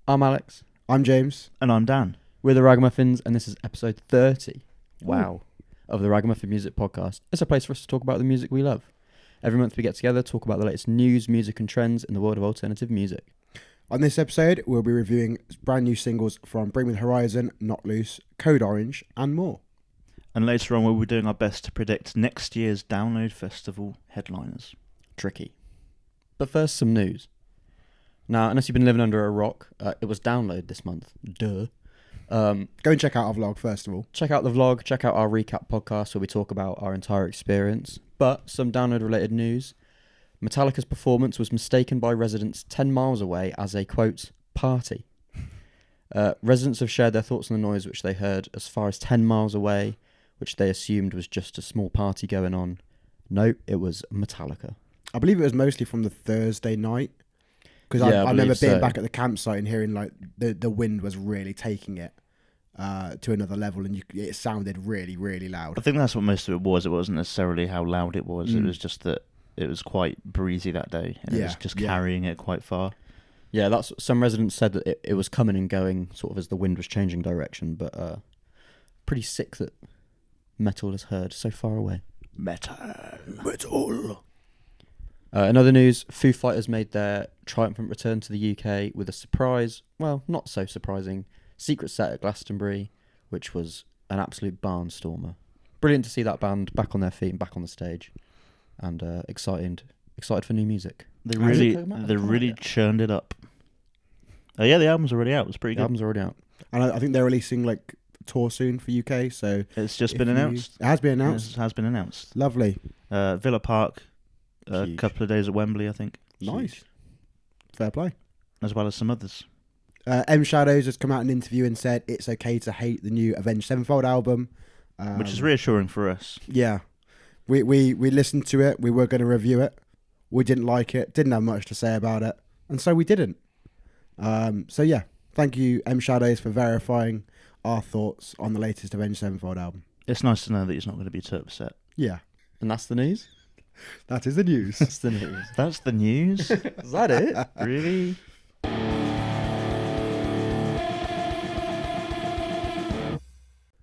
I'm Alex. I'm James. And I'm Dan. We're the RAGAMUFFINs, and this is episode 30. Wow. Of the RAGAMUFFIN Music Podcast. It's a place for us to talk about the music we love. Every month we get together, talk about the latest news, music and trends in the world of alternative music. On this episode, we'll be reviewing brand new singles from Bring Me the Horizon, Not Loose, Code Orange, and more. And later on, we'll be doing our best to predict next year's Download Festival headliners. Tricky. But first, some news. Now, unless you've been living under a rock, it was Download this month. Duh. Go and check out our vlog, first of all. Check out the vlog, check out our recap podcast where we talk about our entire experience. But some Download-related news. Metallica's performance was mistaken by residents 10 miles away as a, quote, party. Residents have shared their thoughts on the noise which they heard as far as 10 miles away, which they assumed was just a small party going on. No, it was Metallica. I believe it was mostly from the Thursday night. Because I remember being back at the campsite and hearing like the wind was really taking it to another level, and it sounded really, really loud. I think that's what most of it was. It wasn't necessarily how loud it was. It was just that it was quite breezy that day, and it was just carrying it quite far. Yeah, that's some residents said that it was coming and going sort of as the wind was changing direction, but pretty sick that metal is heard so far away. Metal. In other news, Foo Fighters made their triumphant return to the UK with a surprise, well, not so surprising, secret set at Glastonbury, which was an absolute barnstormer. Brilliant to see that band back on their feet and back on the stage, and excited for new music. They really churned it up. Yeah, the album's already out. It was pretty good. The album's already out. And I think they're releasing like a tour soon for UK, so... It's just been announced. It has been announced? It has been announced. Lovely. Villa Park, a couple of days at Wembley, I think. Nice. Huge. Fair play. As well as some others. M Shadows has come out in an interview and said it's okay to hate the new Avenged Sevenfold album. Which is reassuring for us. Yeah. We listened to it. We were going to review it. We didn't like it. Didn't have much to say about it. And so we didn't. So yeah. Thank you, M Shadows, for verifying our thoughts on the latest Avenged Sevenfold album. It's nice to know that he's not going to be too upset. Yeah. And that's the news? That is the news. That's the news. That's the news? Is that it? Really?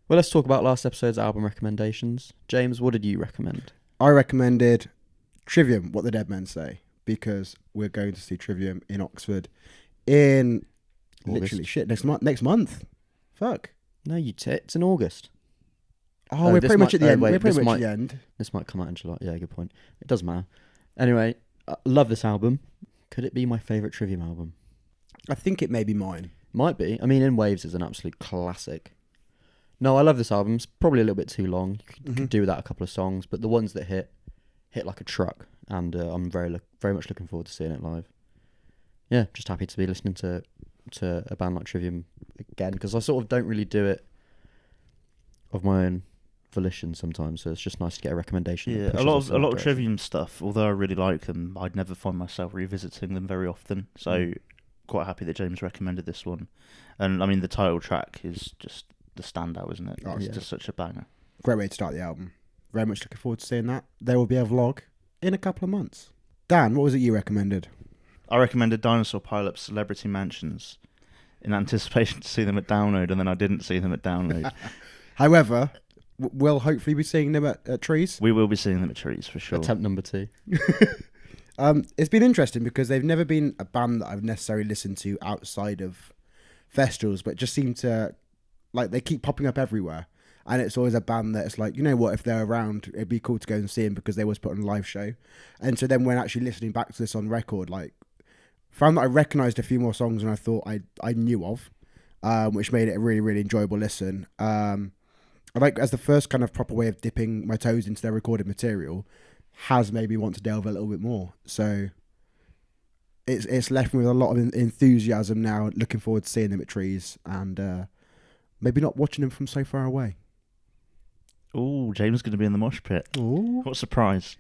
Well, let's talk about last episode's album recommendations. James, what did you recommend? I recommended Trivium, What the Dead Men Say, because we're going to see Trivium in Oxford in August. Literally next month. Fuck. No, it's in August. Oh, we're pretty much at the end. We're pretty much at the end. This might come out in July. Yeah, good point. It doesn't matter. Anyway, I love this album. Could it be my favourite Trivium album? I think it may be mine. Might be. I mean, In Waves is an absolute classic. No, I love this album. It's probably a little bit too long. You could do without a couple of songs, but the ones that hit like a truck, and I'm very much looking forward to seeing it live. Yeah, just happy to be listening to a band like Trivium again, because I sort of don't really do it of my own volition sometimes, so it's just nice to get a recommendation. Yeah, a lot of Trivium stuff, although I really like them, I'd never find myself revisiting them very often, so quite happy that James recommended this one. And I mean, the title track is just the standout, isn't it? It's just such a banger. Great way to start the album. Very much looking forward to seeing that. There will be a vlog in a couple of months. Dan, what was it you recommended? I recommended Dinosaur Pilot's Celebrity Mansions in anticipation to see them at Download, and then I didn't see them at Download. However, we'll hopefully be seeing them at Trees. We will be seeing them at Trees, for sure. Attempt number 2. It's been interesting because they've never been a band that I've necessarily listened to outside of festivals, but just seem to, like, they keep popping up everywhere. And it's always a band that it's like, you know what, if they're around, it'd be cool to go and see them because they always put on a live show. And so then when actually listening back to this on record, like, found that I recognised a few more songs than I thought I knew of, which made it a really, really enjoyable listen. I like, as the first kind of proper way of dipping my toes into their recorded material, has made me want to delve a little bit more. So it's left me with a lot of enthusiasm now, looking forward to seeing them at Trees, and maybe not watching them from so far away. Oh, James is going to be in the mosh pit. Ooh. What a surprise.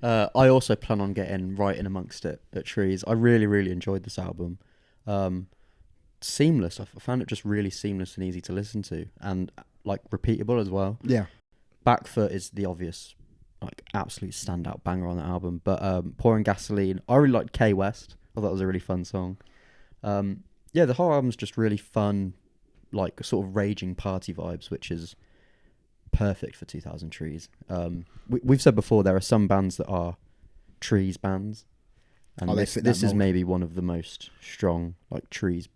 I also plan on getting right in amongst it at Trees. I really, really enjoyed this album. Seamless. I found it just really seamless and easy to listen to, and like repeatable as well. Yeah. Back Foot is the obvious, like, absolute standout banger on the album. But Pouring Gasoline, I really liked K West. I thought it was a really fun song. Yeah, the whole album's just really fun, like sort of raging party vibes, which is perfect for 2000 Trees. We've said before there are some bands that are Trees bands, and They this fit that is mold. maybe one of the most strong like Trees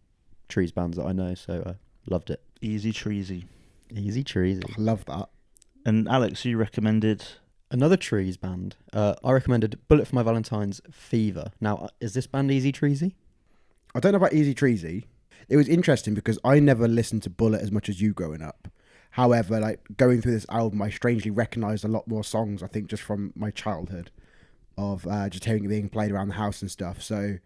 bands that I know. So loved it. Easy Treesy. Easy Trees. I love that. And Alex, you recommended... Another Trees band. I recommended Bullet for My Valentine's Fever. Now, is this band Easy Treesy? I don't know about Easy Treesy. It was interesting because I never listened to Bullet as much as you growing up. However, like going through this album, I strangely recognised a lot more songs, I think, just from my childhood of just hearing it being played around the house and stuff. So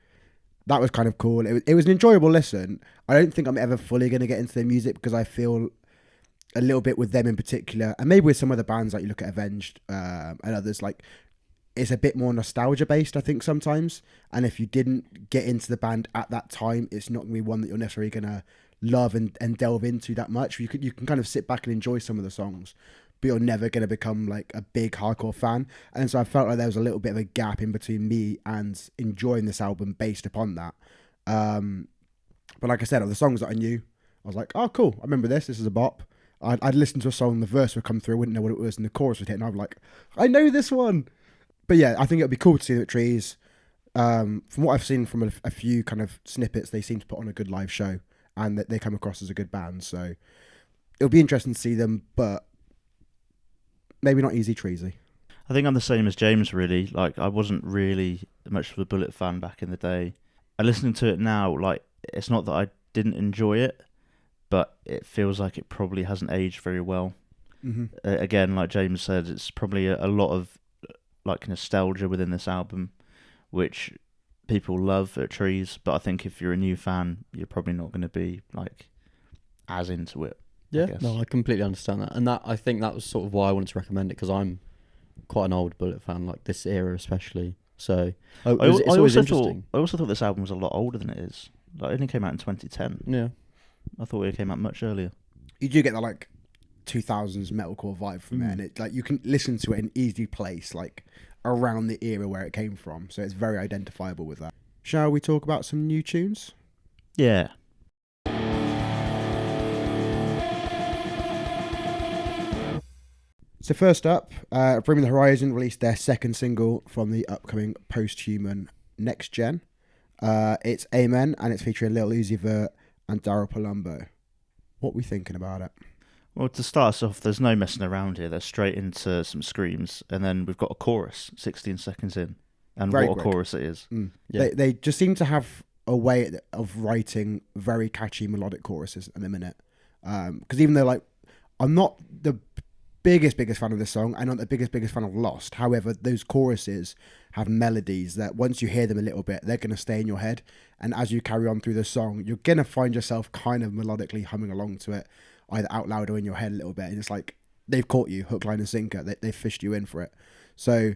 that was kind of cool. It was an enjoyable listen. I don't think I'm ever fully going to get into their music because I feel a little bit with them in particular, and maybe with some other bands like you look at Avenged and others, like it's a bit more nostalgia based, I think, sometimes. And if you didn't get into the band at that time, it's not going to be one that you're necessarily going to love and delve into that much. You can kind of sit back and enjoy some of the songs, but you're never going to become like a big hardcore fan. And so I felt like there was a little bit of a gap in between me and enjoying this album based upon that. But like I said, of the songs that I knew, I was like, oh, cool, I remember this. This is a bop. I'd listen to a song, the verse would come through, I wouldn't know what it was, and the chorus would hit, and I'd be like, I know this one. But yeah, I think it would be cool to see them at Trees. From what I've seen from a few kind of snippets, they seem to put on a good live show, and that they come across as a good band. So it'll be interesting to see them, but maybe not Easy Treesy. I think I'm the same as James, really. Like, I wasn't really much of a Bullet fan back in the day. And listening to it now, like, it's not that I didn't enjoy it, but it feels like it probably hasn't aged very well. Mm-hmm. Again, like James said, it's probably a lot of like nostalgia within this album, which people love at Trees. But I think if you're a new fan, you're probably not going to be like as into it. Yeah, no, I completely understand that, and that I think that was sort of why I wanted to recommend it, because I'm quite an old Bullet fan, like this era especially. So it's always interesting. I also thought this album was a lot older than it is. Like, it only came out in 2010. Yeah. I thought it came out much earlier. You do get that like 2000s metalcore vibe from it, and it like you can listen to it and easily place like around the era where it came from. So it's very identifiable with that. Shall we talk about some new tunes? Yeah. So first up, Bring Me the Horizon released their second single from the upcoming Posthuman Next Gen. It's Amen, and it's featuring Lil Uzi Vert and Daryl Palumbo. What are we thinking about it? Well, to start us off, there's no messing around here. They're straight into some screams, and then we've got a chorus 16 seconds in. And Very what quick. a chorus it is. Yeah. They just seem to have a way of writing very catchy melodic choruses in a minute. Because even though like I'm not the biggest fan of this song, I'm not the biggest fan of Lost. However, those choruses have melodies that once you hear them a little bit, they're going to stay in your head. And as you carry on through the song, you're going to find yourself kind of melodically humming along to it, either out loud or in your head a little bit. And it's like they've caught you, hook, line and sinker. They've fished you in for it. So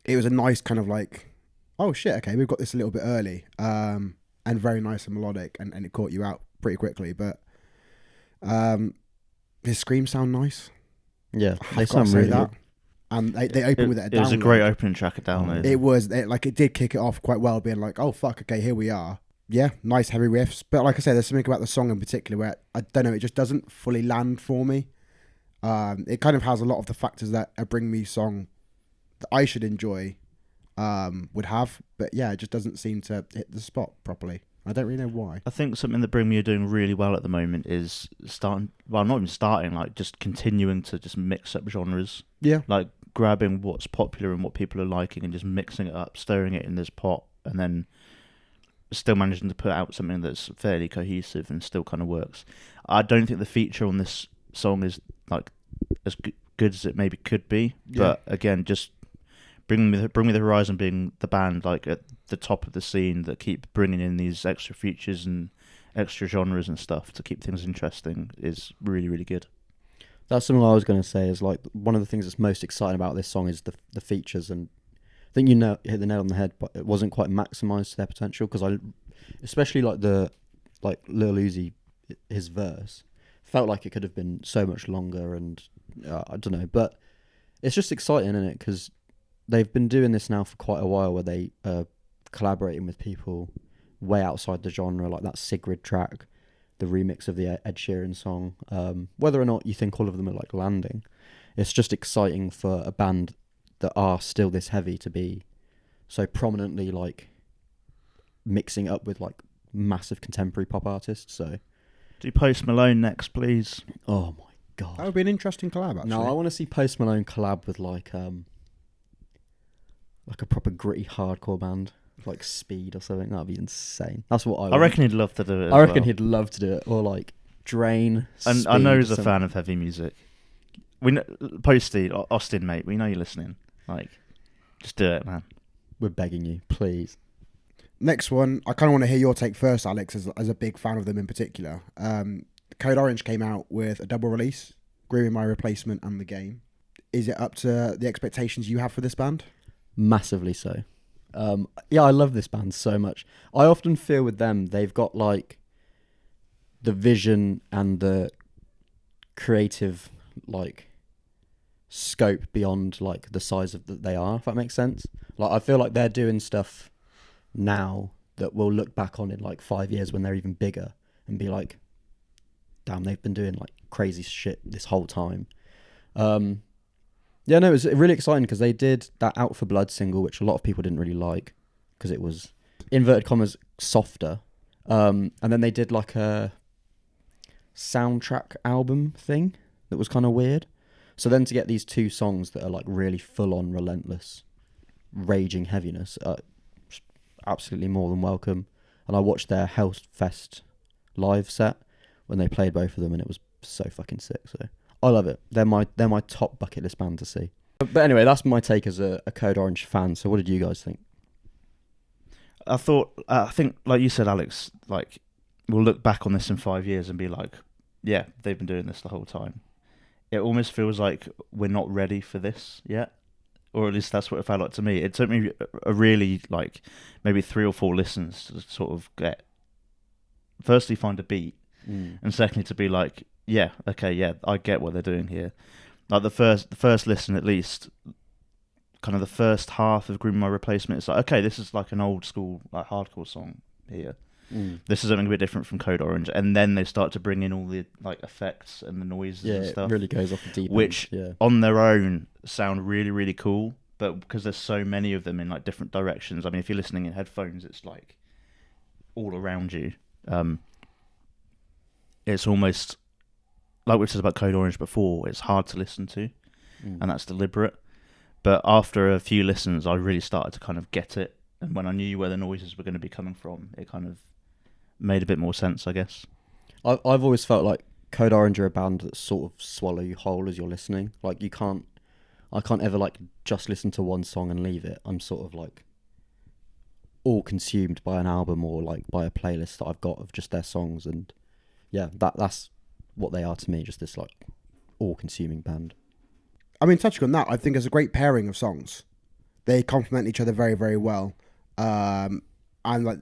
it was a nice kind of like, oh shit, okay, we've got this a little bit early, and very nice and melodic, and it caught you out pretty quickly. But his screams sound nice. Yeah, I've they got to sound say really that. good. And they open with it. It was a great opening track at Download. It was like it did kick it off quite well, being like, oh fuck, okay, here we are. Yeah, nice heavy riffs. But like I said, there's something about the song in particular where I don't know, it just doesn't fully land for me. It kind of has a lot of the factors that a Bring Me song that I should enjoy would have, but yeah, it just doesn't seem to hit the spot properly. I don't really know why. I think something that Bring Me are doing really well at the moment is starting, well, not even starting, like just continuing to just mix up genres. Yeah. Like grabbing what's popular and what people are liking and just mixing it up, stirring it in this pot, and then still managing to put out something that's fairly cohesive and still kind of works. I don't think the feature on this song is like as good as it maybe could be, but again, just Bring Me the Horizon being the band like at the top of the scene that keep bringing in these extra features and extra genres and stuff to keep things interesting is really, really good. That's something I was going to say, is like one of the things that's most exciting about this song is the features, and I think you hit the nail on the head, but it wasn't quite maximised to their potential, because I especially like Lil Uzi, his verse felt like it could have been so much longer, and I don't know, but it's just exciting, isn't it? Because they've been doing this now for quite a while, where they collaborating with people way outside the genre, like that Sigrid track, the remix of the Ed Sheeran song. Whether or not you think all of them are like landing, it's just exciting for a band that are still this heavy to be so prominently like mixing up with like massive contemporary pop artists. So Do Post Malone next, please. oh my god, That would be an interesting collab, actually. no, I want to see Post Malone collab with like a proper gritty hardcore band like Speed or something. That'd be insane. That's what I I reckon he'd love to do it. I reckon he'd love to do it, or like Drain. And I know he's a Speed, fan of heavy music. We know, Posty, Austin, mate. We know you're listening. Like, just do it, man. we're begging you, please. Next one, I kind of want to hear your take first, Alex, as a big fan of them in particular. Code Orange came out with a double release, Grooving My Replacement and The Game. Is it up to the expectations you have for this band? Massively so. Yeah, I love this band so much. I often feel with them, they've got like the vision and the creative like scope beyond like the size of that they are, if that makes sense. Like I feel like they're doing stuff now that we'll look back on in like 5 years when they're even bigger and be like, damn, they've been doing like crazy shit this whole time. Yeah, no, it was really exciting because they did that Out for Blood single, which a lot of people didn't really like because it was, inverted commas, softer. And then they did like a soundtrack album thing that was kind of weird. So then to get these two songs that are like really full-on relentless, raging heaviness, absolutely more than welcome. And I watched their Hellfest live set when they played both of them, and it was so fucking sick. So I love it. They're my top bucket list band to see. But anyway, that's my take as a Code Orange fan. So what did you guys think? I think, like you said, Alex, like we'll look back on this in 5 years and be like, yeah, they've been doing this the whole time. It almost feels like we're not ready for this yet, or at least that's what it felt like to me. It took me a really like maybe 3 or 4 listens to sort of get, firstly find a beat, and secondly to be like, yeah, okay, yeah, I get what they're doing here. Like the first listen, at least, kind of the first half of Grooving My Replacement, it's like, okay, this is like an old school like hardcore song here. This is something a bit different from Code Orange, and then they start to bring in all the like effects and the noises and stuff. It really goes off the deep end. Which on their own sound really, really cool, but because there's so many of them in like different directions. I mean, if you're listening in headphones, it's like all around you. It's almost like we said about Code Orange before. It's hard to listen to, and that's deliberate. But after a few listens, I really started to kind of get it, and when I knew where the noises were going to be coming from, it kind of made a bit more sense, I guess. I've always felt like Code Orange are a band that sort of swallow you whole as you're listening. Like I can't ever like just listen to one song and leave it. I'm sort of like all consumed by an album or like by a playlist that I've got of just their songs, and yeah, that's what they are to me, just this like all-consuming band. I mean, touching on that, I think there's a great pairing of songs. They complement each other very, very well. And like,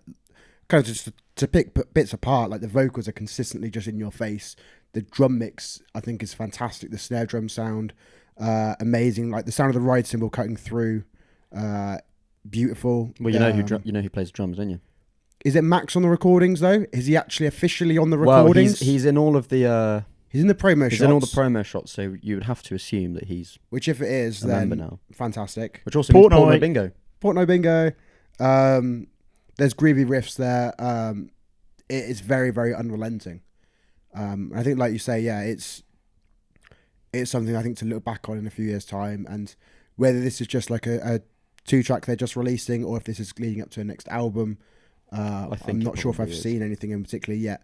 kind of just to pick bits apart, like the vocals are consistently just in your face. The drum mix, I think, is fantastic. The snare drum sound, amazing. Like the sound of the ride cymbal cutting through, beautiful. Well, you know who plays drums, don't you? Is it Max on the recordings though? Is he actually officially on the recordings? Well, he's in all of the. He's in the promo shots. He's in all the promo shots, so you would have to assume that he's. Which, if it is, then now. Fantastic. Which also means Portnoy Bingo. Portnoy Bingo. There's groovy riffs there. It is very, very unrelenting. I think, like you say, yeah, it's something I think to look back on in a few years' time, and whether this is just like a 2-track they're just releasing, or if this is leading up to a next album. I'm not sure if I've seen anything in particular yet,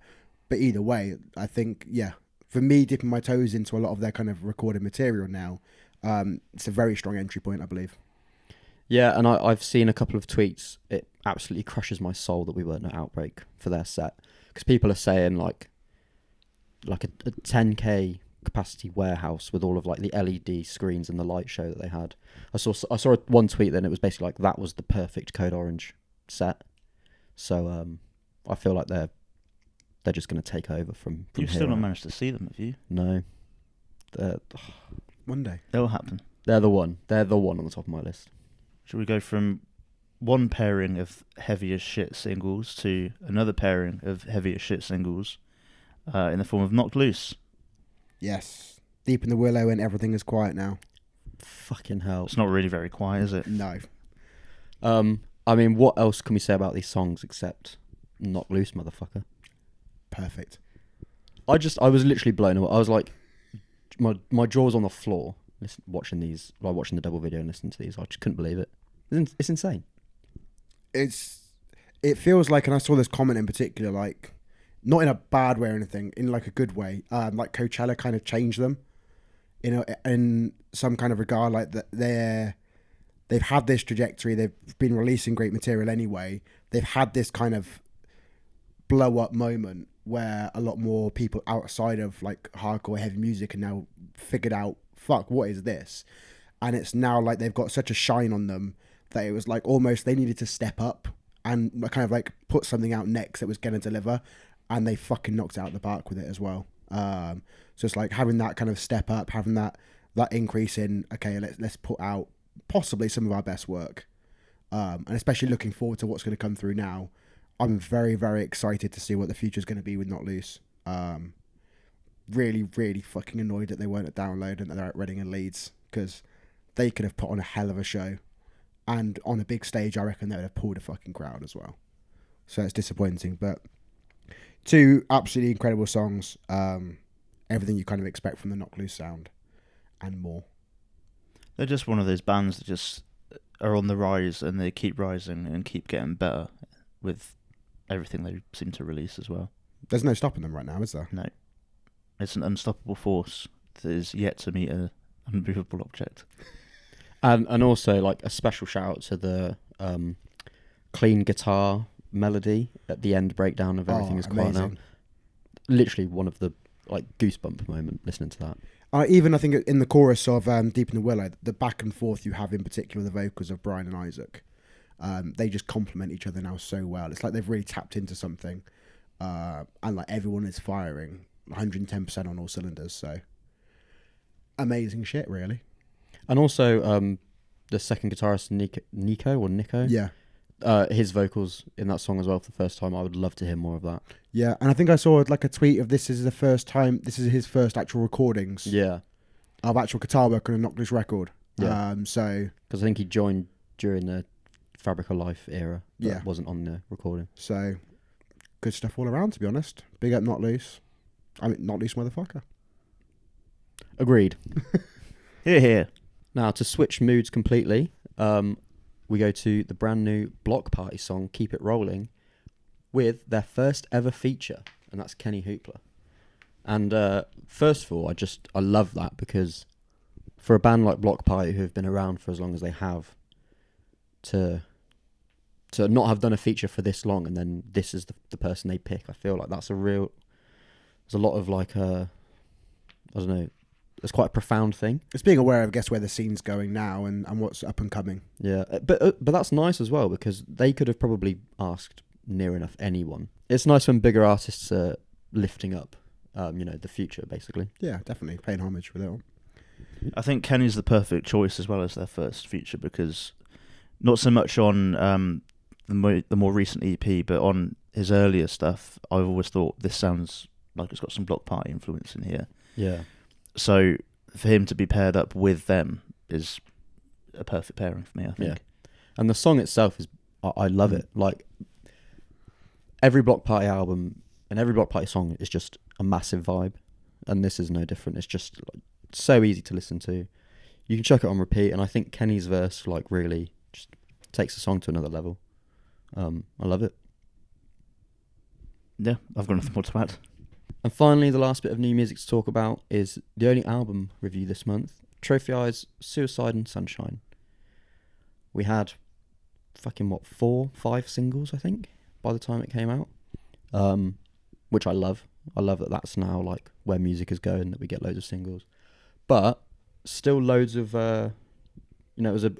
but either way, I think, yeah, for me, dipping my toes into a lot of their kind of recorded material now, it's a very strong entry point, I believe. Yeah, and I've seen a couple of tweets. It absolutely crushes my soul that we weren't at Outbreak for their set, because people are saying like a 10k capacity warehouse with all of like the LED screens and the light show that they had. I saw one tweet, then it was basically like that was the perfect Code Orange set. So I feel like they're just going to take over from You've here still not on. managed to see them, have you? No. One day. That'll happen. They're the one. They're the one on the top of my list. Should we go from one pairing of heavy as shit singles to another pairing of heavy as shit singles in the form of Knocked Loose. Yes. Deep in the Willow and Everything is Quiet Now. Fucking hell. It's not really very quiet, is it? No. I mean, what else can we say about these songs except Knock Loose, motherfucker? Perfect. I was literally blown away. I was like, my jaw was on the floor watching the double video and listening to these. I just couldn't believe it. It's insane. It feels like, and I saw this comment in particular, like, not in a bad way or anything, in like a good way. Like Coachella kind of changed them, in some kind of regard. Like that they've had this trajectory. They've been releasing great material anyway. They've had this kind of blow up moment where a lot more people outside of like hardcore heavy music are now figured out, fuck, what is this? And it's now like they've got such a shine on them that it was like almost they needed to step up and kind of like put something out next that was going to deliver, and they fucking knocked it out of the park with it as well. So it's like having that kind of step up, having that increase in, okay, let's put out possibly some of our best work, and especially looking forward to what's going to come through now. I'm very, very excited to see what the future is going to be with Not Loose. Really, really fucking annoyed that they weren't at Download and that they're at Reading and Leeds, because they could have put on a hell of a show. And on a big stage, I reckon they would have pulled a fucking crowd as well. So it's disappointing. But two absolutely incredible songs. Everything you kind of expect from the Knock Loose sound and more. They're just one of those bands that just are on the rise, and they keep rising and keep getting better with everything they seem to release as well. There's no stopping them right now, is there? No. It's an unstoppable force that is yet to meet an unmovable object. And also like a special shout out to the clean guitar melody at the end breakdown of Everything Is Quiet Now. Literally one of the like goosebump moment listening to that. Even I think in the chorus of Deep in the Willow, the back and forth you have in particular the vocals of Brian and Isaac. They just complement each other now so well. It's like they've really tapped into something, and like everyone is firing 110% on all cylinders. So amazing shit, really. And also the second guitarist Nico, Yeah, his vocals in that song as well for the first time. I would love to hear more of that. yeah. And I think I saw like a tweet of this is his first actual recordings. Yeah, Of actual guitar work on a Knocked Loose record. Yeah. So because I think he joined during the Fabric of Life era, but Yeah. wasn't on the recording. So good stuff all around, to be honest. Big up Not Loose. I mean, Not Loose motherfucker. Agreed. Here. Now, to switch moods completely, we go to the brand new Block Party song, Keep It Rolling, with their first ever feature, and that's Kenny Hoopla. And first of all, I love that, because for a band like Block Party, who have been around for as long as they have, to not have done a feature for this long, and then this is the person they pick, I feel like there's a lot of like, I don't know, it's quite a profound thing. It's being aware of, I guess, where the scene's going now and what's up and coming. Yeah, but that's nice as well, because they could have probably asked near enough anyone. It's nice when bigger artists are lifting up, the future, basically. Yeah, definitely. Paying homage with it all. I think Kenny's the perfect choice as well as their first feature, because not so much on the more recent EP, but on his earlier stuff, I've always thought this sounds like it's got some Block Party influence in here. Yeah. So for him to be paired up with them is a perfect pairing for me, I think. Yeah. And the song itself is, I love it. Like, every Block Party album and every Block Party song is just a massive vibe. And this is no different. It's just like, so easy to listen to. You can chuck it on repeat. And I think Kenny's verse like really just takes the song to another level. I love it. Yeah, I've got nothing more to add. And finally, the last bit of new music to talk about is the only album review this month, Trophy Eyes, Suicide and Sunshine. We had fucking 4-5 singles, I think, by the time it came out, which I love. I love that that's now like where music is going, that we get loads of singles, but still loads of it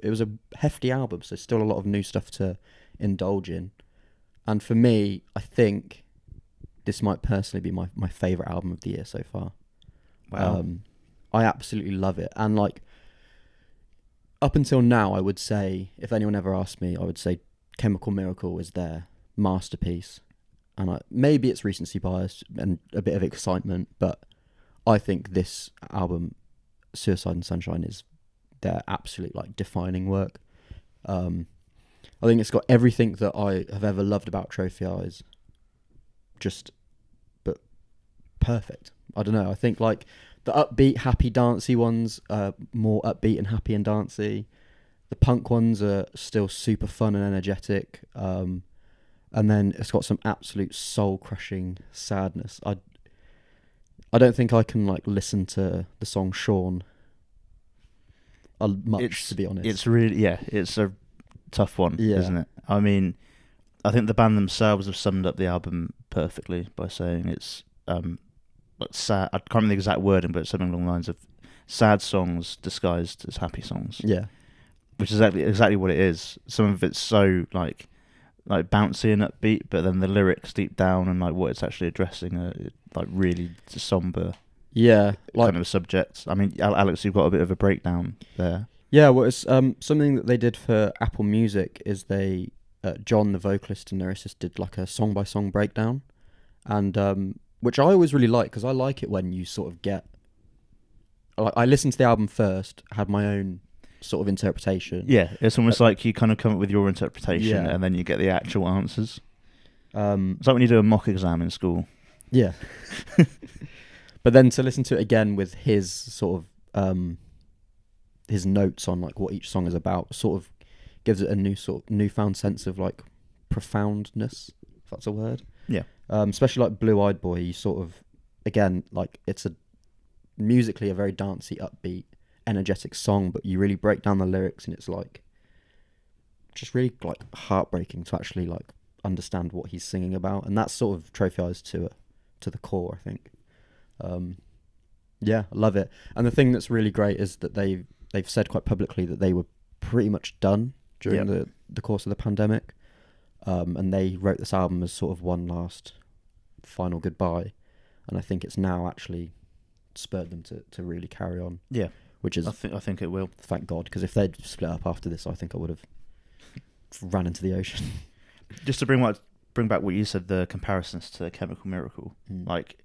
was a hefty album, so still a lot of new stuff to indulge in. And for me, I think this might personally be my favourite album of the year so far. Wow. I absolutely love it. And like, up until now, I would say, if anyone ever asked me, I would say Chemical Miracle is their masterpiece, and maybe it's recency bias and a bit of excitement, but I think this album, Suicide and Sunshine, is their absolute like defining work. I think it's got everything that I have ever loved about Trophy Eyes, but perfect. I don't know. I think like the upbeat, happy, dancey ones are more upbeat and happy and dancey. The punk ones are still super fun and energetic. And then it's got some absolute soul-crushing sadness. I don't think I can like listen to the song Sean much, to be honest. It's really, it's a tough one, Yeah. isn't it? I mean, I think the band themselves have summed up the album perfectly by saying it's like sad. I can't remember the exact wording, but it's something along the lines of sad songs disguised as happy songs. Yeah. Which is exactly what it is. Some of it's so like bouncy and upbeat, but then the lyrics deep down and like what it's actually addressing are like really somber. Yeah, like kind of a subject. I mean, Alex, you've got a bit of a breakdown there. Yeah, well, it's something that they did for Apple Music is they John, the vocalist and lyricist, did like a song by song breakdown, and which I always really like because I like it when you sort of get. Like, I listened to the album first, had my own sort of interpretation. Yeah, it's almost like you kind of come up with your interpretation, Yeah. and then you get the actual answers. It's It's like when you do a mock exam in school. Yeah. But then to listen to it again with his sort of his notes on like what each song is about sort of gives it a newfound sense of like profoundness, if that's a word. Yeah. Especially like Blue Eyed Boy, you sort of again like it's musically a very dancey, upbeat, energetic song, but you really break down the lyrics and it's like just really like heartbreaking to actually like understand what he's singing about, and that's sort of Trophy Eyes to the core, I think. Yeah, I love it. And the thing that's really great is that they've said quite publicly that they were pretty much done during the course of the pandemic, and they wrote this album as sort of one last final goodbye, and I think it's now actually spurred them to really carry on. Yeah, which is I think it will. Thank God, because if they'd split up after this, I think I would have ran into the ocean. Just to bring back what you said, the comparisons to Chemical Miracle, like.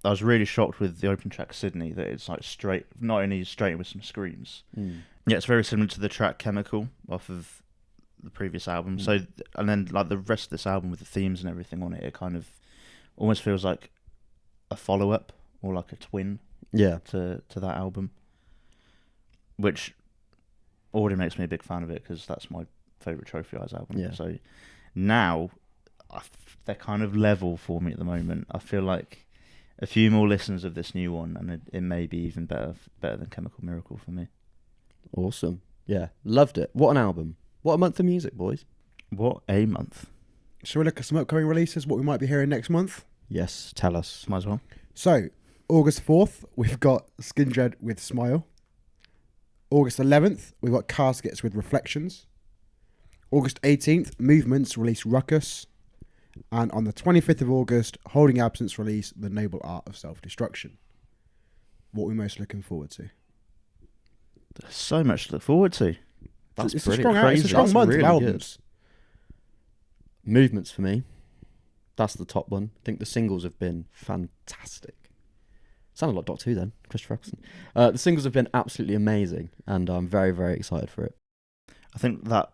I was really shocked with the open track Sydney that it's like straight, not only straight with some screams. Yeah, it's very similar to the track Chemical off of the previous album. So, and then like the rest of this album with the themes and everything on it, it kind of almost feels like a follow up or like a twin. Yeah. To that album, which already makes me a big fan of it because that's my favourite Trophy Eyes album. Yeah. So now they're kind of level for me at the moment. I feel like a few more listens of this new one, and it may be even better than Chemical Miracle for me. Awesome. Yeah, loved it. What an album. What a month of music, boys. What a month. Shall we look at some upcoming releases, what we might be hearing next month? Yes, tell us. Might as well. So, August 4th, we've got Skin Dread with Smile. August 11th, we've got Caskets with Reflections. August 18th, Movements release Ruckus. And on the 25th of August, Holding Absence release The Noble Art of Self-Destruction. What are we most looking forward to? There's so much to look forward to. That's it's brilliant. a strong That's month really of albums. Good. Movements for me. That's the top one. I think the singles have been fantastic. Sounded like Doctor Who then, Christopher Eccleston. The singles have been absolutely amazing, and I'm very, very excited for it. I think that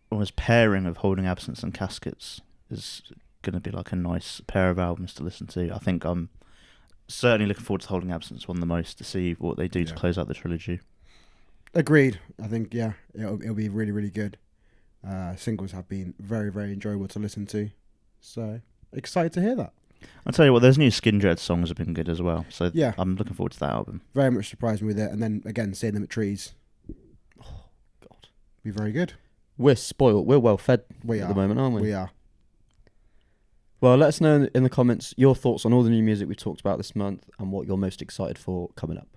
almost pairing of Holding Absence and Caskets is going to be like a nice pair of albums to listen to. I think I'm certainly looking forward to Holding Absence one the most to see what they do to close out the trilogy. Agreed. I think, it'll be really, really good. Singles have been very, very enjoyable to listen to. So, excited to hear that. I'll tell you what, those new Skin Dread songs have been good as well. So Yeah. I'm looking forward to that album. Very much surprised me with it. And then, again, seeing them at Trees. Oh, God. Be very good. We're spoiled. We're well fed We at are. the moment, aren't we? We are. Well, let us know in the comments your thoughts on all the new music we talked about this month and what you're most excited for coming up.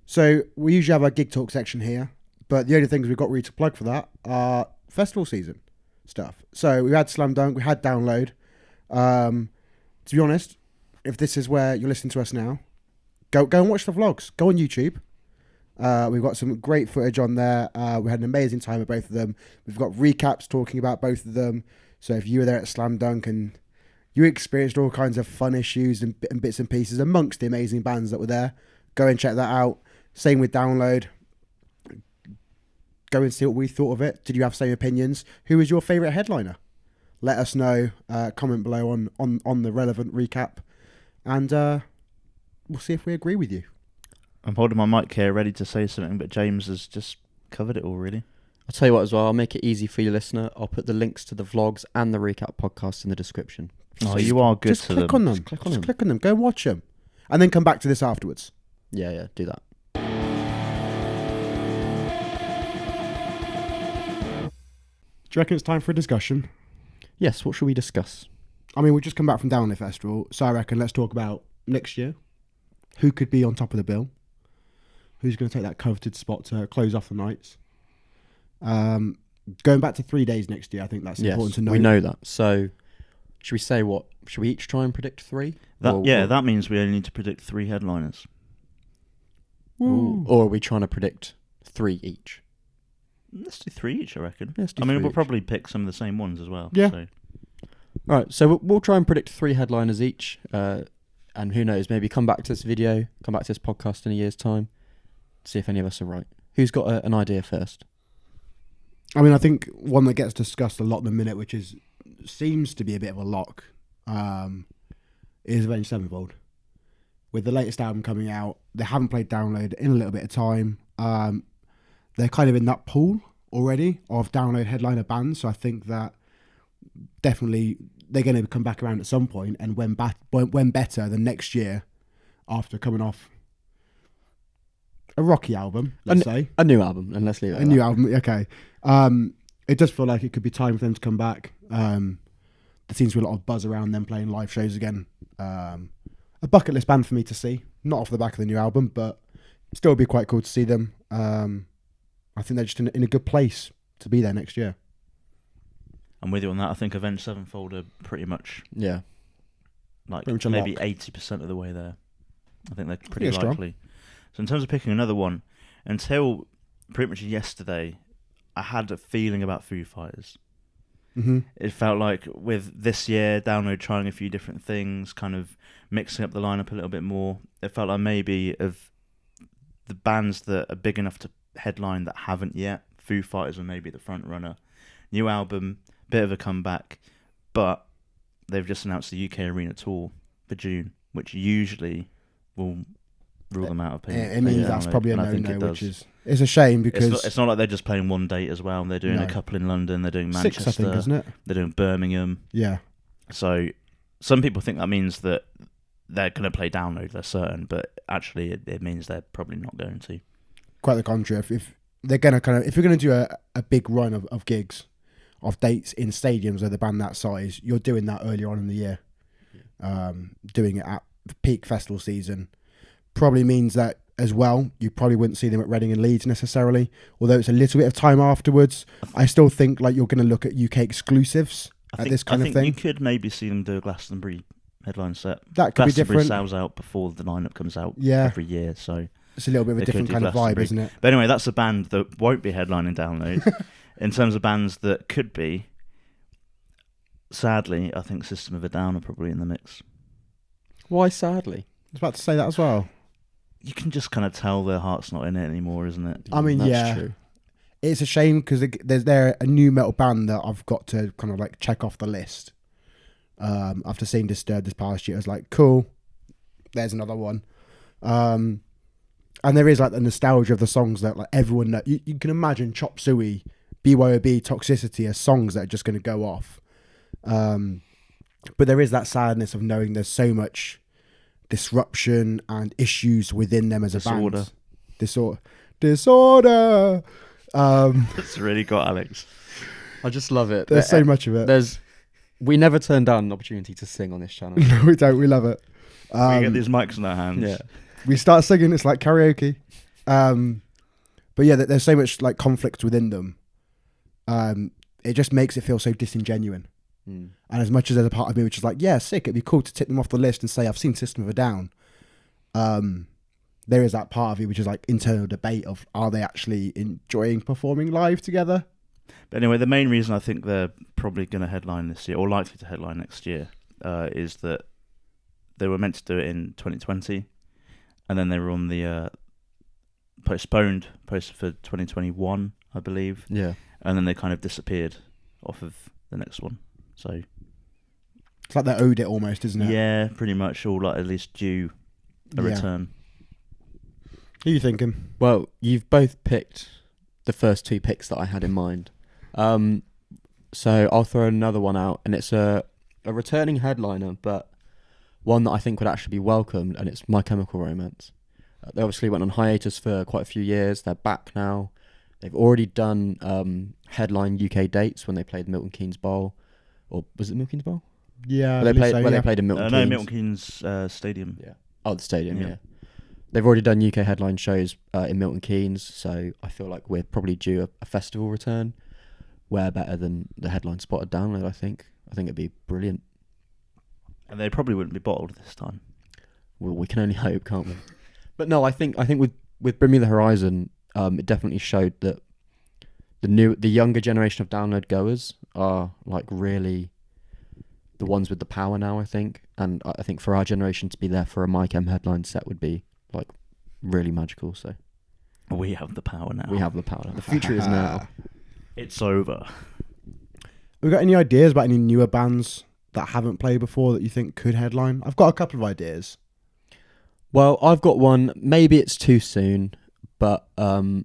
So, we usually have our Gig Talk section here. But the only things we've got really to plug for that are festival season stuff. So, we had Slam Dunk, we had Download. To be honest, if this is where you're listening to us now, go and watch the vlogs. Go on YouTube. We've got some great footage on there. We had an amazing time with both of them. We've got recaps talking about both of them. So if you were there at Slam Dunk and you experienced all kinds of fun issues and bits and pieces amongst the amazing bands that were there, go and check that out. Same with Download. Go and see what we thought of it. Did you have same opinions? Who was your favourite headliner? Let us know. Comment below on the relevant recap. And we'll see if we agree with you. I'm holding my mic here ready to say something, but James has just covered it all, really. I'll tell you what as well, I'll make it easy for you, listener. I'll put the links to the vlogs and the recap podcast in the description. Oh, you are good just to click them. on them. Just click on Just them. click on them. Go and watch them. And then come back to this afterwards. Yeah, do that. Do you reckon it's time for a discussion? Yes, what should we discuss? I mean, we've just come back from Download Festival, so I reckon let's talk about next year. Who could be on top of the bill? Who's going to take that coveted spot to close off the nights? Going back to 3 days next year, I think that's important to know. We know that. So, should we say what? Should we each try and predict 3? That means we only need to predict 3 headliners. Or are we trying to predict 3 each? Let's do 3 each, I reckon. Let's do I mean, 3 we'll each. probably pick some of the same ones as well. Yeah. So. Right, so we'll try and predict 3 headliners each. And who knows, maybe come back to this video, come back to this podcast in a year's time, see if any of us are right. Who's got an idea first? I mean, I think one that gets discussed a lot in the minute, which seems to be a bit of a lock, is Avenged Sevenfold. With the latest album coming out, they haven't played Download in a little bit of time. They're kind of in that pool already of Download headliner bands, so I think that definitely they're going to come back around at some point, and when better than next year, after coming off a rocky album, let's say. A new album, and let's leave it at A new that. album, okay. It does feel like it could be time for them to come back. There seems to be a lot of buzz around them playing live shows again. A bucket list band for me to see. Not off the back of the new album, but still be quite cool to see them. I think they're just in a good place to be there next year. I'm with you on that. I think Avenged Sevenfold are pretty much like Pretty much a maybe lock. 80% of the way there. I think they're pretty Yeah, strong. likely. So in terms of picking another one, until pretty much yesterday, I had a feeling about Foo Fighters. Mm-hmm. It felt like with this year, Download trying a few different things, kind of mixing up the lineup a little bit more. It felt like maybe of the bands that are big enough to headline that haven't yet, Foo Fighters were maybe the front runner. New album, bit of a comeback, but they've just announced the UK Arena tour for June, which usually will rule them out of paying. It means that's Download, probably a and I think no-no, it which does. is a shame because It's not like they're just playing one date as well. They're doing No. a couple in London. They're doing Manchester. 6, I think, isn't it? They're doing Birmingham. Yeah. So some people think that means that they're going to play Download. They're certain, but actually it means they're probably not going to. Quite the contrary. If they're gonna if you're gonna do a big run of gigs, of dates in stadiums with a band that size, you're doing that earlier on in the year. Doing it at peak festival season probably means that as well, you probably wouldn't see them at Reading and Leeds necessarily, although it's a little bit of time afterwards. I still think like you're going to look at UK exclusives this kind I of think you thing. could maybe see them do a Glastonbury headline set. That could be Glastonbury different. sells out before the lineup comes out Yeah. every year, so It's a little bit of a they could different do kind of vibe, Glastonbury. isn't it? But anyway, that's a band that won't be headlining Download. In terms of bands that could be, sadly, I think System of a Down are probably in the mix. Why, sadly? I was about to say that as well. You can just kind of tell their heart's not in it anymore, isn't it? I mean, That's yeah. true. It's a shame because they're a new metal band that I've got to kind of like check off the list. After seeing Disturbed this past year, I was like, cool, there's another one. And there is like the nostalgia of the songs that like everyone know. You can imagine Chop Suey, BYOB, Toxicity as songs that are just going to go off. But there is that sadness of knowing there's so much disruption and issues within them as a band. Disorder. It's really got Alex. I just love it. There's so much of it. We never turn down an opportunity to sing on this channel. No, we don't. We love it. We get these mics in our hands. Yeah. We start singing. It's like karaoke. But yeah, there's so much like conflict within them. It just makes it feel so disingenuine. Mm. And as much as there's a part of me which is like, yeah, sick, it'd be cool to tick them off the list and say I've seen System of a Down. there is that part of it which is like internal debate of, are they actually enjoying performing live together? But anyway, the main reason I think they're probably going to headline this year, or likely to headline next year, is that they were meant to do it in 2020, and then they were on the posted for 2021, I believe. Yeah. And then they kind of disappeared off of the next one. So It's like they owed it almost, isn't it? yeah, pretty much all like at least due a return. Who are you thinking? Well, you've both picked the first two picks that I had in mind. So I'll throw another one out, and it's a returning headliner, but one that I think would actually be welcomed, and it's My Chemical Romance. They obviously went on hiatus for quite a few years. They're back now. They've already done headline UK dates when they played Milton Keynes Bowl, or was it Milton Keynes Bowl? Yeah, Where they played in Milton Keynes. No, Milton Keynes Stadium. Yeah. Oh, the stadium. Yeah. They've already done UK headline shows in Milton Keynes, so I feel like we're probably due a festival return. Where better than the headline spot at Download? I think it'd be brilliant. And they probably wouldn't be bottled this time. Well, we can only hope, can't we? But no, I think with Bring Me the Horizon, it definitely showed that the younger generation of Download goers are like really the ones with the power now, I think. And I think for our generation to be there for a My Chem headline set would be like really magical. So we have the power now. We have the power now. The future is now. It's over. We got any ideas about any newer bands that haven't played before that you think could headline? I've got a couple of ideas. Well, I've got one. Maybe it's too soon, but I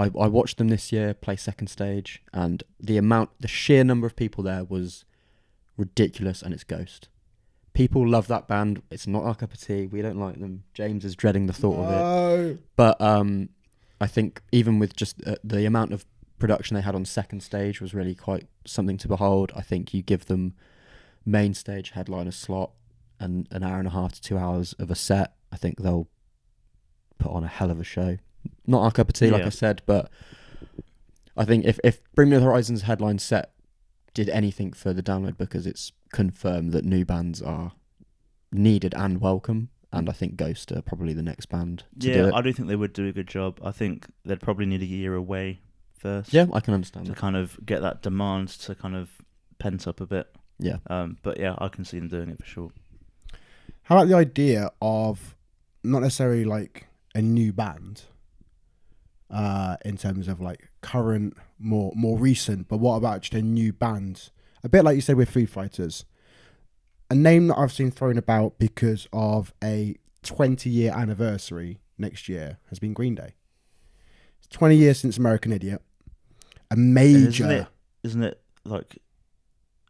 watched them this year play second stage, and the sheer number of people there was ridiculous, and it's Ghost. People love that band. It's not our cup of tea. We don't like them. James is dreading the thought of it. But I think even with just the amount of production they had on second stage was really quite something to behold. I think you give them main stage headliner slot and an hour and a half to 2 hours of a set, I think they'll put on a hell of a show. Not our cup of tea, like I said, but I think if Bring Me the Horizon's headline set did anything for the Download, because it's confirmed that new bands are needed and welcome, and I think Ghost are probably the next band to do it. I do think they would do a good job. I think they'd probably need a year away first. Yeah, I can understand to that. kind of get that demand to kind of pent up a bit. Yeah. But yeah, I can see them doing it for sure. How about the idea of not necessarily like a new band in terms of like current, more recent, but what about just a new band? A bit like you said with Foo Fighters. A name that I've seen thrown about because of a 20-year anniversary next year has been Green Day. It's 20 years since American Idiot. A major... Isn't it like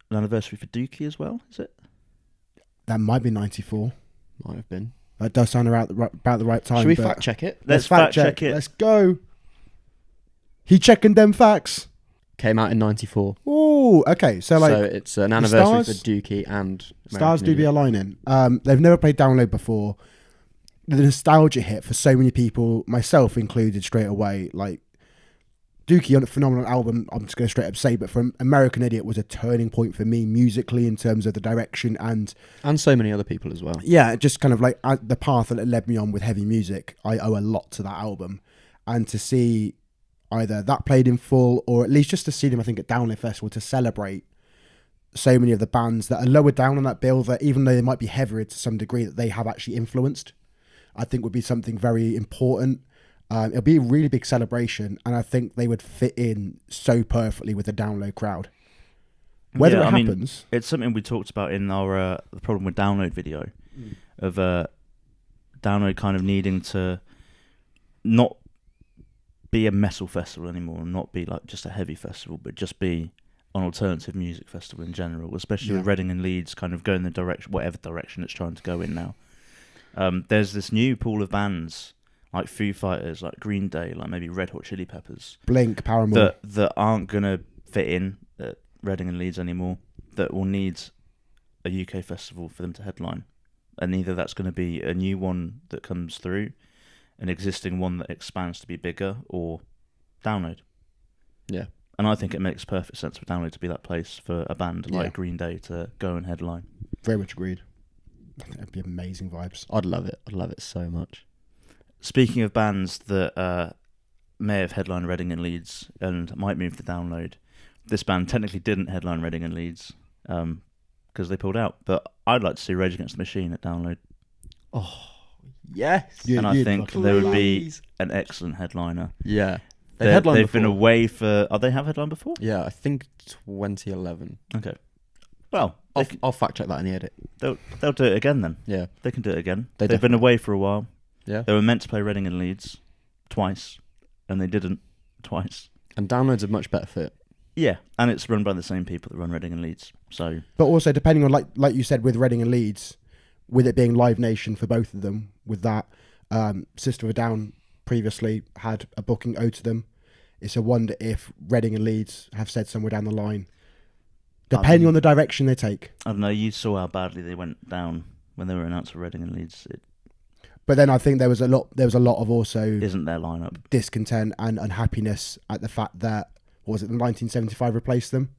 an anniversary for Dookie as well, is it? That might be 94. Might have been. That does sound about the right time. Should we fact check it? Let's fact check it. Let's go. He checking them facts. Came out in 94. Oh, okay. So it's an anniversary for Stars? Dookie and Stars American do be Idiot. aligning. They've never played Download before. The nostalgia hit for so many people, myself included, straight away. Like Dookie on a phenomenal album, I'm just going to straight up say, but from American Idiot was a turning point for me musically in terms of the direction and so many other people as well. Yeah, just kind of like the path that it led me on with heavy music. I owe a lot to that album, and to see either that played in full or at least just to see them, I think, at Download Festival to celebrate so many of the bands that are lower down on that bill, that even though they might be heavier to some degree, that they have actually influenced, I think would be something very important. It'll be a really big celebration, and I think they would fit in so perfectly with the Download crowd. Whether it happens... it's something we talked about in our the problem with Download video, of Download kind of needing to not be a metal festival anymore, and not be like just a heavy festival, but just be an alternative music festival in general, especially with Reading and Leeds kind of going the direction, whatever direction it's trying to go in now. There's this new pool of bands like Foo Fighters, like Green Day, like maybe Red Hot Chili Peppers, Blink, Paramore, that aren't gonna fit in at Reading and Leeds anymore, that will need a UK festival for them to headline, and either that's going to be a new one that comes through, an existing one that expands to be bigger, or Download. Yeah. And I think it makes perfect sense for Download to be that place for a band like Green Day to go and headline. Very much agreed. That'd be amazing vibes. I'd love it. I'd love it so much. speaking of bands that may have headlined Reading and Leeds and might move to Download, this band technically didn't headline Reading and Leeds because they pulled out. But I'd like to see Rage Against the Machine at Download. Oh, yes. And I think fucking they would love be Please. an excellent headliner. Yeah. They've headlined been before. away for... Oh, they have headlined before? Yeah, I think 2011. Okay. Well, I'll fact check that in the edit. they'll do it again then. Yeah. They can do it again. They They've been away for a while. Yeah. They were meant to play Reading and Leeds twice, and they didn't twice. And Download's a much better fit. Yeah, and it's run by the same people that run Reading and Leeds. So, But also, depending on, like you said, with Reading and Leeds, with it being Live Nation for both of them, with that, Sister of a Down previously had a booking owed to them. It's a wonder if Reading and Leeds have said somewhere down the line, depending on the direction they take. I don't know, you saw how badly they went down when they were announced for Reading and Leeds. It But then I think there was a lot of also isn't their lineup. discontent and unhappiness at the fact that, what was it, the 1975 replaced them.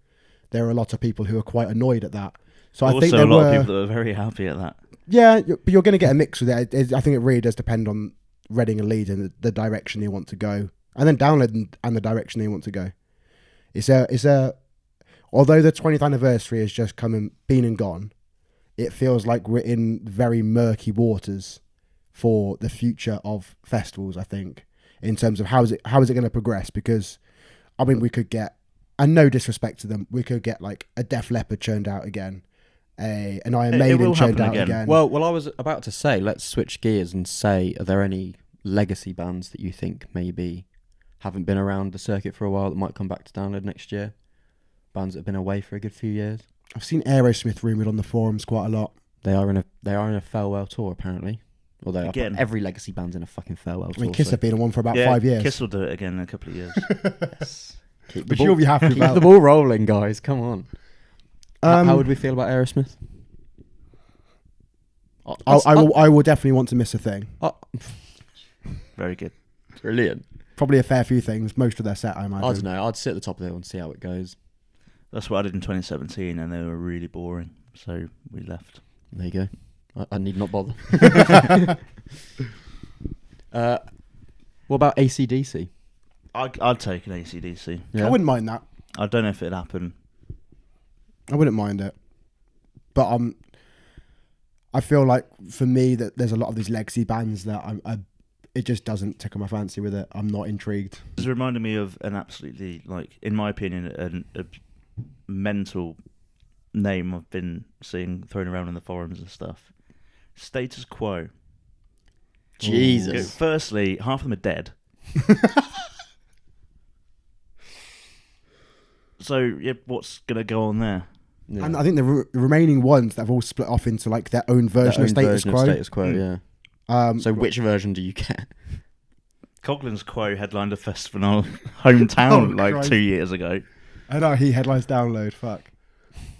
There are a lot of people who are quite annoyed at that. So I Also, think there a lot were of people that were very happy at that. Yeah, but you're going to get a mix with it. I think it really does depend on Reading and Leeds and the direction they want to go, and then Download and the direction they want to go. It's a although the 20th anniversary has just been and gone, it feels like we're in very murky waters for the future of festivals. I think in terms of how is it going to progress, because I mean we could get, and no disrespect to them, we could get like a Def Leppard churned out again. An Iron Maiden churned out again. Well, I was about to say, let's switch gears and say, are there any legacy bands that you think maybe haven't been around the circuit for a while that might come back to Download next year? Bands that have been away for a good few years. I've seen Aerosmith rumoured on the forums quite a lot. They are in a farewell tour apparently. Although Again. every legacy band's in a fucking farewell tour. I mean, Kiss so have been on one for about Yeah, 5 years. Kiss will do it again in a couple of years. yes. Keep the Which ball, you'll be happy keep about. the ball rolling, guys. Come on. How would we feel about Aerosmith? I will definitely want to miss a thing. Very good. Brilliant. Probably a fair few things. Most of their set, I imagine. I don't know. I'd sit at the top of the hill and see how it goes. That's what I did in 2017, and they were really boring, so we left. There you go. I need not bother. What about AC/DC? I'd take an AC/DC. Yeah. I wouldn't mind that. I don't know if it'd happen. I wouldn't mind it. But I feel like for me that there's a lot of these legacy bands that it just doesn't tickle my fancy with it. I'm not intrigued. It's reminding me of an absolutely, like, in my opinion, a mental name I've been seeing thrown around in the forums and stuff. Status Quo. Jesus. Firstly, half of them are dead. So, yeah, what's going to go on there? Yeah. And I think the remaining ones that have all split off into like their own version of Status Quo. Status Quo, yeah. So which version do you get? Coglin's Quo headlined a festival in our hometown like Christ. 2 years ago. I know he headlines Download. Fuck.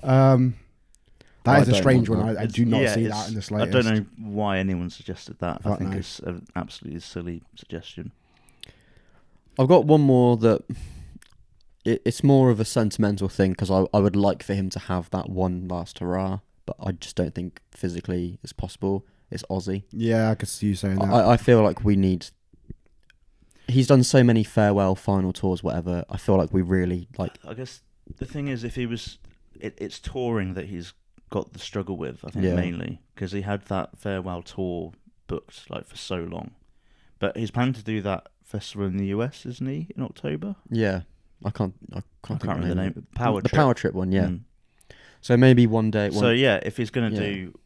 That is a don't strange want one. that. I do not see it's- that in the I slightest. don't know why anyone suggested that. I Fuck think no. it's an absolutely silly suggestion. I've got one more that it's more of a sentimental thing because I would like for him to have that one last hurrah, but I just don't think physically it's possible. It's Ozzy. Yeah, I could see you saying that. I feel like we need. He's done so many farewell final tours, whatever. I feel like we really like. I guess the thing is, if he was, it's touring that he's got the struggle with. I think Yeah. mainly because he had that farewell tour booked like for so long, but he's planning to do that festival in the US, isn't he, in October? Yeah, I can't I can't remember the name. Power The Trip. Power Trip one, yeah. Mm. So maybe one day. So yeah, if he's gonna Yeah. do,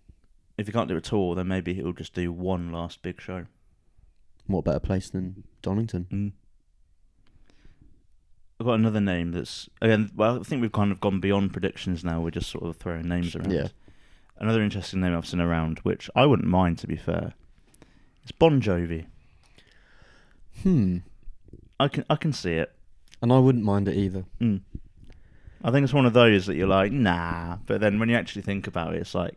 if he can't do a tour, then maybe he'll just do one last big show. What better place than Donington? Mm. I've got another name that's, again, well, I think we've kind of gone beyond predictions now. We're just sort of throwing names around. Yeah. Another interesting name I've seen around, which I wouldn't mind, to be fair, is Bon Jovi. I can see it. And I wouldn't mind it either. Mm. I think it's one of those that you're like, nah, but then when you actually think about it, it's like,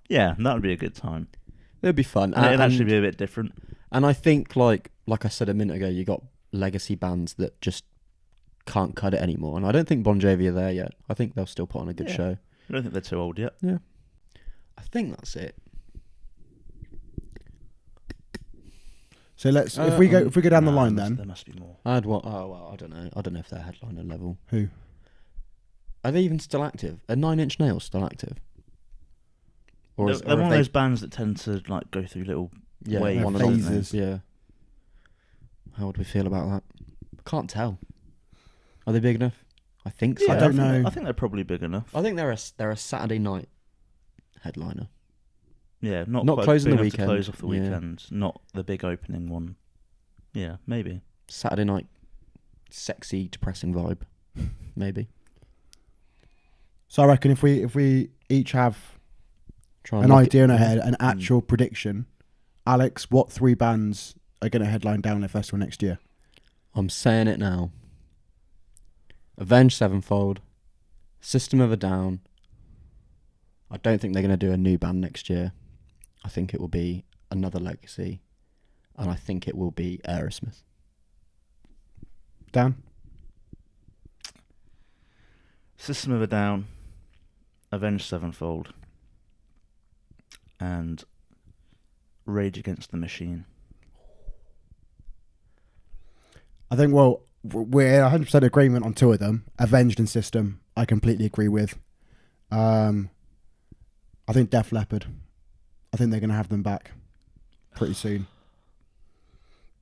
yeah, that would be a good time. It'd be fun. And it'd actually be a bit different. And I think, like I said a minute ago, you got legacy bands that just can't cut it anymore. And I don't think Bon Jovi are there yet. I think they'll still put on a good show. I don't think they're too old yet. Yeah. I think that's it. So if we go down the line, there then must be more. I had one. Oh well, I don't know. I don't know if they're headliner level. who? Are they even still active? Are 9 Inch Nails still active? They're one of those bands that tend to like go through little waves, one phases. Yeah. How would we feel about that? Can't tell. Are they big enough? I think so. I don't know. I think they're probably big enough. I think they're a Saturday night headliner. Yeah, not Not quite closing big the enough to weekend. close off the Yeah. weekend. Not the big opening one. Yeah, maybe. Saturday night, sexy, depressing vibe. Maybe. So I reckon if we each have Try and an lock idea it. in our head, an actual prediction, Alex, what 3 bands are going to headline Download Festival next year? I'm saying it now. Avenged Sevenfold, System of a Down. I don't think they're going to do a new band next year. I think it will be another Legacy, and I think it will be Aerosmith. Dan? System of a Down, Avenged Sevenfold, and Rage Against the Machine. I think, well, we're 100% agreement on 2 of them. Avenged and System, I completely agree with. I think Def Leppard. I think they're going to have them back pretty soon.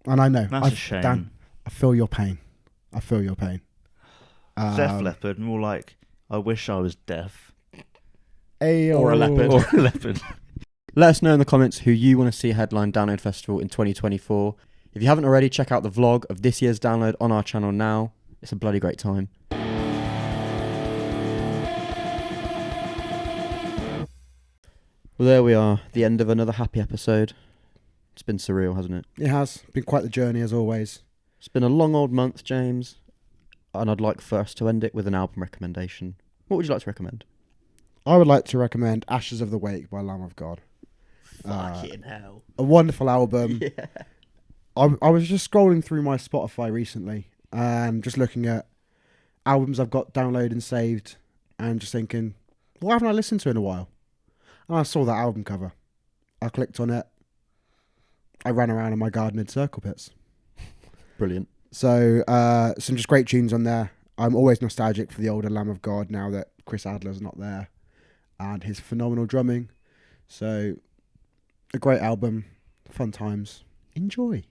And I know. That's a shame. Dan, I feel your pain. Def Leppard, more like, I wish I was deaf. Or a leopard. Or a leopard. Let us know in the comments who you want to see headline Download Festival in 2024. If you haven't already, check out the vlog of this year's Download on our channel now. It's a bloody great time. Well, there we are. The end of another happy episode. It's been surreal, hasn't it? It has been quite the journey as always. It's been a long old month, James. And I'd like for us to end it with an album recommendation. What would you like to recommend? I would like to recommend Ashes of the Wake by Lamb of God. Fucking hell. A wonderful album. Yeah. I was just scrolling through my Spotify recently and just looking at albums I've got downloaded and saved and just thinking, what haven't I listened to in a while? And I saw that album cover. I clicked on it. I ran around in my garden in circle pits. Brilliant. So some just great tunes on there. I'm always nostalgic for the older Lamb of God now that Chris Adler's not there and his phenomenal drumming. So a great album, fun times. Enjoy.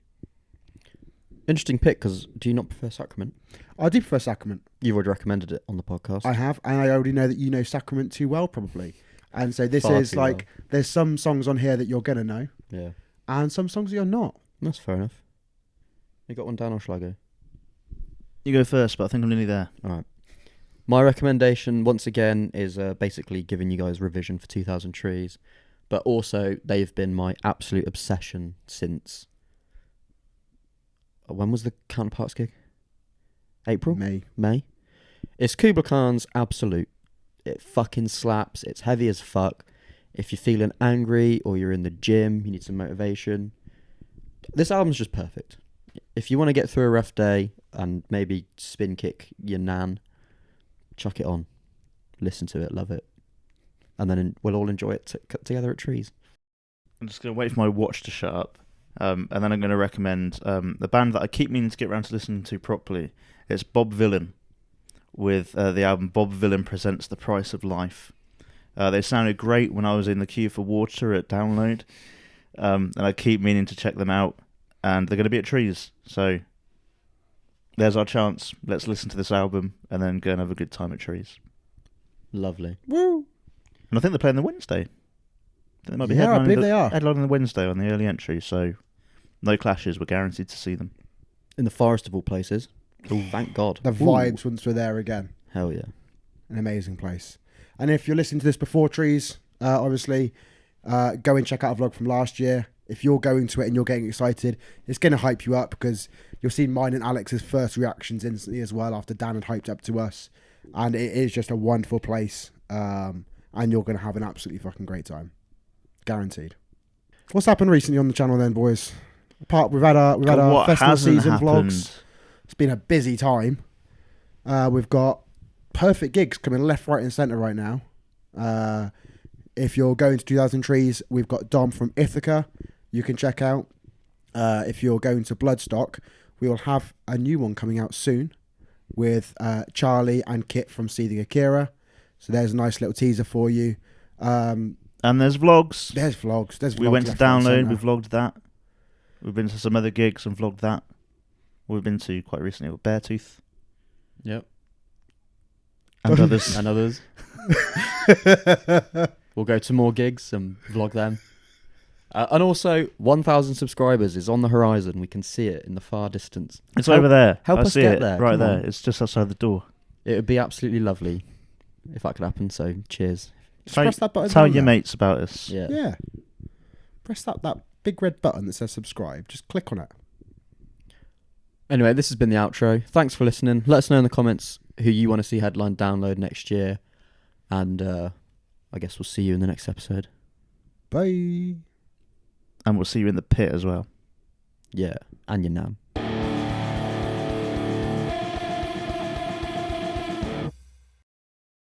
Interesting pick, because do you not prefer Sacrament? I do prefer Sacrament. You've already recommended it on the podcast. I have, and I already know that you know Sacrament too well, probably. And so this Far is too like, there's some songs on here that you're going to know, Yeah. and some songs that you're not. That's fair enough. You got one down, or shall I go? You go first, but I think I'm nearly there. All right. My recommendation, once again, is basically giving you guys revision for 2000 Trees. But also, they've been my absolute obsession since... When was the Counterparts gig? April? May? It's Kubla Khan's Absolute. It fucking slaps. It's heavy as fuck. If you're feeling angry or you're in the gym, you need some motivation. This album's just perfect. If you want to get through a rough day and maybe spin kick your nan, chuck it on. Listen to it, love it. And then we'll all enjoy it together at Trees. I'm just going to wait for my watch to shut up. And then I'm going to recommend the band that I keep meaning to get around to listening to properly. It's Bob Vylan with the album Bob Vylan Presents The Price of Life. They sounded great when I was in the queue for water at Download. And I keep meaning to check them out. And they're going to be at Trees. So there's our chance. Let's listen to this album and then go and have a good time at Trees. Lovely. Woo! And I think they're playing the Wednesday. They might be Yeah, I headlining believe they are. Headlining the Wednesday on the early entry, so no clashes. We're guaranteed to see them. In the forest of all places. Oh, thank God. The vibes once we're there again. Hell yeah. An amazing place. And if you're listening to this before Trees, obviously, go and check out a vlog from last year. If you're going to it and you're getting excited, it's going to hype you up because you'll see mine and Alex's first reactions instantly as well after Dan had hyped up to us. And it is just a wonderful place. And you're going to have an absolutely fucking great time. Guaranteed. What's happened recently on the channel then, boys? We've had our festival season vlogs. It's been a busy time. We've got perfect gigs coming left, right, and centre right now. If you're going to 2000 Trees, we've got Dom from Ithaca. You can check out. if you're going to Bloodstock, we will have a new one coming out soon with Charlie and Kit from Seething Akira. So there's a nice little teaser for you. And there's vlogs. There's vlogs. We went to Download. We vlogged that. We've been to some other gigs and vlogged that. We've been to quite recently with Beartooth. Yep. And others. And others. We'll go to more gigs and vlog them. And also, 1,000 subscribers is on the horizon. We can see it in the far distance. It's over there. Help I us see get it there. right Come there. on. It's just outside the door. It would be absolutely lovely if that could happen. So, cheers. Just press that button. Tell down your there. mates about us. Yeah. Yeah. Press that big red button that says subscribe. Just click on it. Anyway, this has been the outro. Thanks for listening. Let us know in the comments who you want to see headline Download next year. And I guess we'll see you in the next episode. Bye. And we'll see you in the pit as well. Yeah. And your nan.